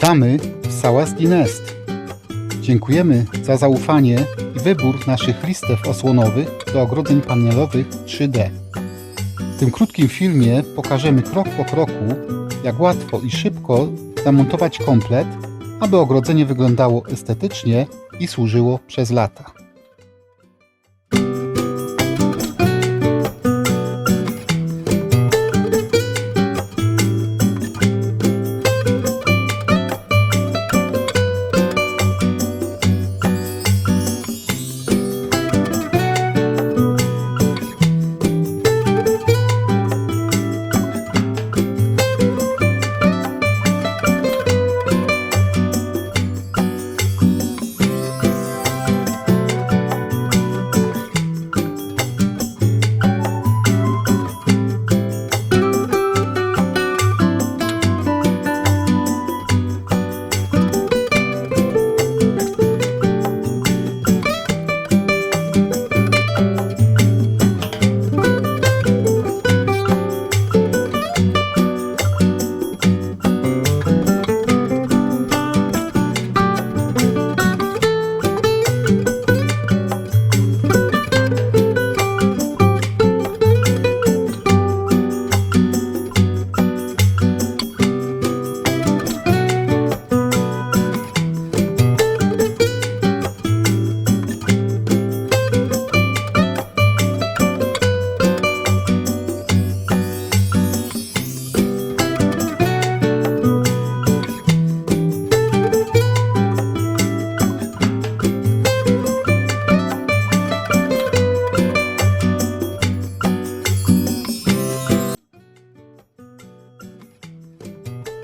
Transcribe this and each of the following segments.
Witamy w Sałazki Nest. Dziękujemy za zaufanie i wybór naszych listew osłonowych do ogrodzeń panelowych 3D. W tym krótkim filmie pokażemy krok po kroku, jak łatwo i szybko zamontować komplet, aby ogrodzenie wyglądało estetycznie i służyło przez lata.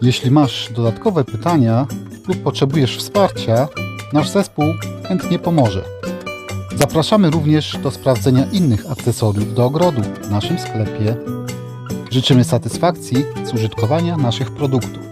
Jeśli masz dodatkowe pytania lub potrzebujesz wsparcia, nasz zespół chętnie pomoże. Zapraszamy również do sprawdzenia innych akcesoriów do ogrodu w naszym sklepie. Życzymy satysfakcji z użytkowania naszych produktów.